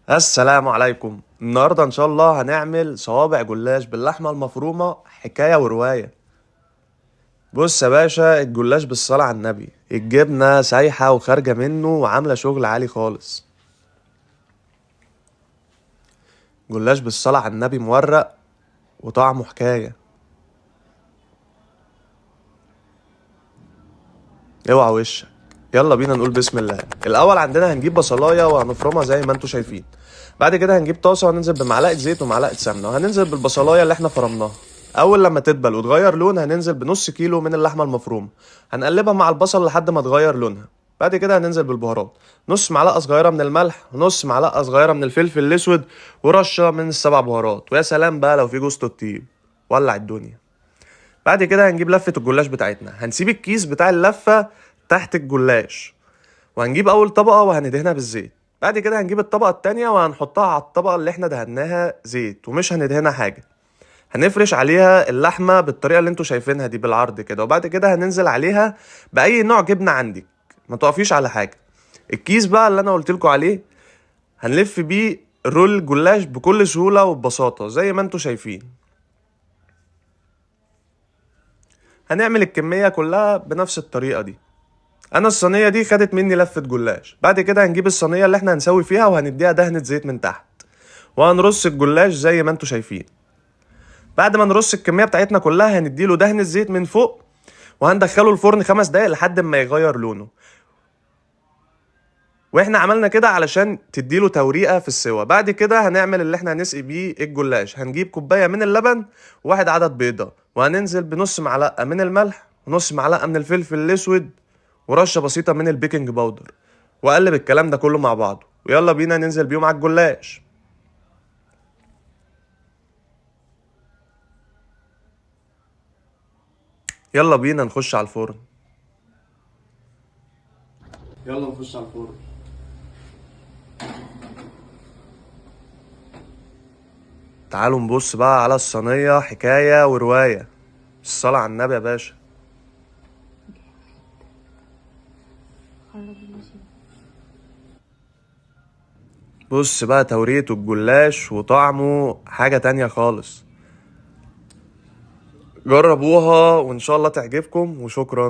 السلام عليكم. النهارده ان شاء الله هنعمل صوابع جلاش باللحمه المفرومه، حكايه وروايه. بص يا باشا، الجلاش بالصلاه على النبي، الجبنه سايحه وخارجه منه وعامله شغل عالي خالص. جلاش بالصلاه على النبي مورق وطعمه حكايه. اوعى وشك. يلا بينا نقول بسم الله. الاول عندنا هنجيب بصلايه وهنفرمها زي ما انتوا شايفين. بعد كده هنجيب طاسه وهننزل بمعلقه زيت ومعلقه سمنه، وهننزل بالبصلايه اللي احنا فرمناها. اول لما تدبل وتغير لون هننزل بنص كيلو من اللحمه المفرومه. هنقلبها مع البصل لحد ما تغير لونها. بعد كده هننزل بالبهارات، نص معلقه صغيره من الملح ونص معلقه صغيره من الفلفل الاسود ورشه من السبع بهارات، ويا سلام بقى لو في جوز الطيب. ولع الدنيا. بعد كده هنجيب لفة الجلاش بتاعتنا، هنسيب الكيس بتاع اللفة تحت الجلاش، وهنجيب أول طبقة وهندهنها بالزيت. بعد كده هنجيب الطبقة التانية وهنحطها على الطبقة اللي احنا دهناها زيت ومش هندهنها حاجة. هنفرش عليها اللحمة بالطريقة اللي انتوا شايفينها دي بالعرض كده، وبعد كده هننزل عليها بأي نوع جبنة عندك. ما تقفيش على حاجة. الكيس بقى اللي انا قلتلكوا عليه هنلف بيه رول الجلاش بكل سهولة وببساطة زي ما انتوا شايفين. هنعمل الكمية كلها بنفس الطريقة دي. انا الصينيه دي خدت مني لفه جلاش. بعد كده هنجيب الصينيه اللي احنا هنسوي فيها وهنديها دهنه زيت من تحت، وهنرص الجلاش زي ما انتوا شايفين. بعد ما نرص الكميه بتاعتنا كلها هنديله دهنه زيت من فوق، وهندخله الفرن 5 دقايق لحد ما يغير لونه. واحنا عملنا كده علشان تديله توريقه في السوا. بعد كده هنعمل اللي احنا هنسقي بيه الجلاش. هنجيب كوبايه من اللبن وواحد عدد بيضه، وهننزل بنص معلقه من الملح ونص معلقه من الفلفل الاسود ورشه بسيطه من البيكنج باودر، واقلب الكلام ده كله مع بعضه، ويلا بينا ننزل بيهم على الجلاش. يلا بينا نخش على الفرن. يلا نخش على الفرن. تعالوا نبص بقى على الصينيه، حكايه وروايه. الصلاه على النبي يا باشا. بص بقى تورية الجلاش وطعمه حاجة تانية خالص. جربوها وإن شاء الله تعجبكم، وشكرا.